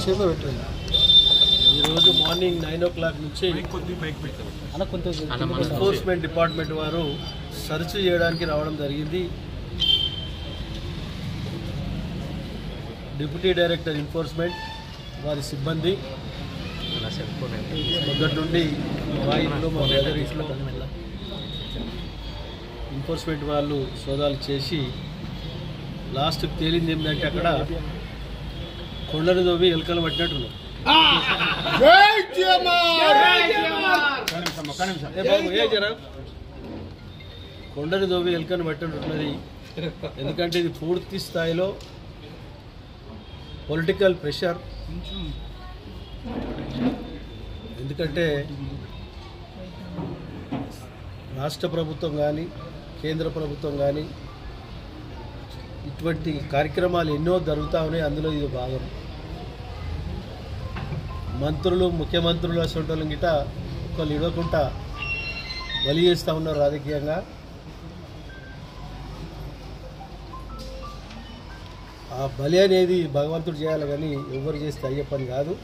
ఈరోజు morning 9 o'clock నుంచి enforcement department వారు సర్చ్ చేయడానికి రావడం జరిగింది. డిప్యూటీ డైరెక్టర్ ఎన్ఫోర్స్మెంట్ వారి సిబ్బంది మొదటి నుండి మా ఇంట్లో మా బ్రదర్ ఇంట్లో ఎన్ఫోర్స్మెంట్ వాళ్ళు సోదాలు చేసి లాస్ట్కి తేలింది ఏంటంటే అక్కడ కొండను దోవి ఎలుకలు పట్టినట్టున్నారు. కొండను దోవి ఎలుకను పట్టినట్టున్నది. ఎందుకంటే ఇది పూర్తి స్థాయిలో పొలిటికల్ ప్రెషర్. ఎందుకంటే రాష్ట్ర ప్రభుత్వం కానీ కేంద్ర ప్రభుత్వం కానీ ఇటువంటి కార్యక్రమాలు ఎన్నో జరుగుతూ ఉన్నాయి. అందులో ఇది భాగం. మంత్రులు ముఖ్యమంత్రులు అసలు గిట ఒకళ్ళు ఇవ్వకుండా బలి చేస్తూ ఉన్నారు రాజకీయంగా. ఆ బలి అనేది భగవంతుడు చేయాలి కానీ ఎవరు చేస్తే అయ్యే పని కాదు.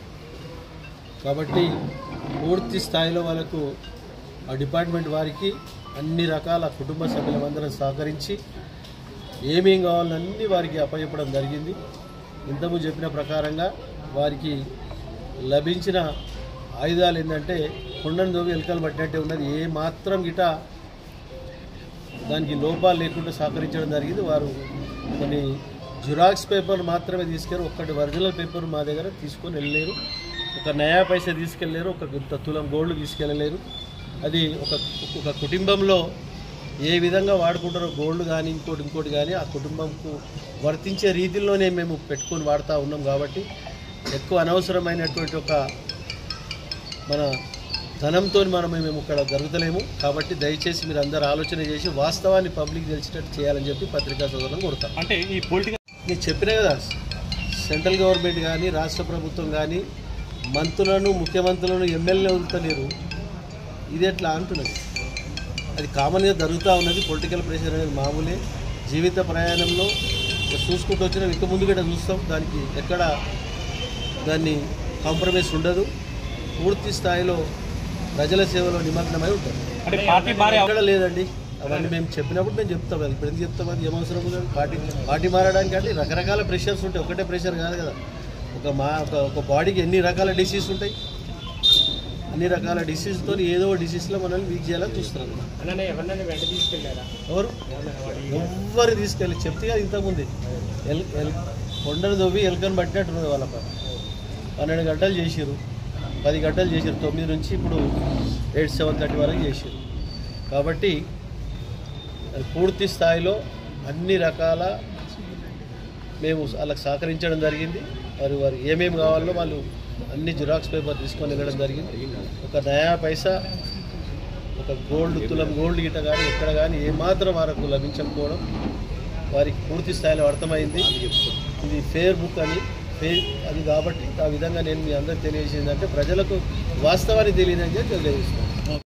కాబట్టి పూర్తి స్థాయిలో వాళ్ళకు ఆ డిపార్ట్మెంట్ వారికి అన్ని రకాల కుటుంబ సభ్యులందరం సహకరించి ఏమేం కావాలన్నీ వారికి అప్పచెప్పడం జరిగింది. ఇంతకుముందు చెప్పిన ప్రకారంగా వారికి లభించిన ఆయుధాలు ఏంటంటే కొండను దోవి ఎలుకలు పట్టినట్టే ఉన్నది. ఏ మాత్రం గిట దానికి లోపాలు లేకుండా సహకరించడం జరిగింది. వారు కొన్ని జిరాక్స్ పేపర్ మాత్రమే తీసుకెళ్ళారు. ఒక్కటి ఒరిజినల్ పేపర్ మా దగ్గర తీసుకొని వెళ్ళలేరు. ఒక నయా పైసా తీసుకెళ్ళలేరు. ఒక తులం గోల్డ్ తీసుకెళ్ళలేరు. అది ఒక కుటుంబంలో ఏ విధంగా వాడుకుంటారో గోల్డ్ కానీ ఇంకోటి కానీ ఆ కుటుంబంకు వర్తించే రీతిలోనే మేము పెట్టుకొని వాడుతూ ఉన్నాం. కాబట్టి ఎక్కువ అనవసరమైనటువంటి ఒక మన ధనంతో మేము ఇక్కడ జరుగుతలేము. కాబట్టి దయచేసి మీరు అందరూ ఆలోచన చేసి వాస్తవాన్ని పబ్లిక్ తెలిసేటట్టు చేయాలని చెప్పి పత్రికా సోదరులను కోరుతాం. అంటే ఈ పొలిటికల్ నేను చెప్పినా కదా, సెంట్రల్ గవర్నమెంట్ కానీ రాష్ట్ర ప్రభుత్వం కానీ మంత్రులను ముఖ్యమంత్రులను ఎమ్మెల్యేలు వదులుతలేరు. ఇది ఎట్లా అంటున్నది? అది కామన్గా జరుగుతూ ఉన్నది. పొలిటికల్ ప్రెషర్ అనేది మామూలే. జీవిత ప్రయాణంలో చూసుకుంటూ వచ్చినా ఇంక ముందు కూడా చూస్తాం. దానికి ఎక్కడ దాన్ని కాంప్రమైజ్ ఉండదు. పూర్తి స్థాయిలో ప్రజల సేవలో నిమగ్నమై ఉంటారు. ఎక్కడ లేదండి. అవన్నీ మేము చెప్పినప్పుడు మేము చెప్తాం. అది ఇప్పుడు ఎందుకు చెప్తాం? అది ఏమవసరం లేదు. పార్టీ మారడానికి అంటే రకరకాల ప్రెషర్స్ ఉంటాయి. ఒకటే ప్రెషర్ కాదు కదా. ఒక బాడీకి ఎన్ని రకాల డిసీజ్ ఉంటాయి. అన్ని రకాల డిసీజ్తో ఏదో డిసీజ్లో మనల్ని వీక్ చేయాలని చూస్తున్నారు. ఎవ్వరు తీసుకెళ్ళి చెప్తే కదా ఇంతకుముందు కొండను దొవ్వి ఎలుకను పట్టినట్టున్నది. వాళ్ళ 12 గంటలు చేసారు, 10 గంటలు చేసారు. 9 నుంచి ఇప్పుడు 7:30 వరకు చేసారు. కాబట్టి పూర్తి స్థాయిలో అన్ని రకాల మేము వాళ్ళకి సహకరించడం జరిగింది. వారు ఏమేమి కావాలో వాళ్ళు అన్ని జిరాక్స్ పేపర్ తీసుకొని వెళ్ళడం జరిగింది. ఒక నయా పైసా ఒక తులం గోల్డ్ గిట్ట కానీ ఎక్కడ కానీ ఏమాత్రం వరకు లభించకపోవడం వారికి పూర్తి స్థాయిలో అర్థమైంది. ఇది ఫేర్ బుక్ అని అది కాబట్టి ఆ విధంగా నేను మీ అందరికీ తెలియజేసిందంటే ప్రజలకు వాస్తవాన్ని తెలియదని చెప్పి తెలియజేస్తున్నాను.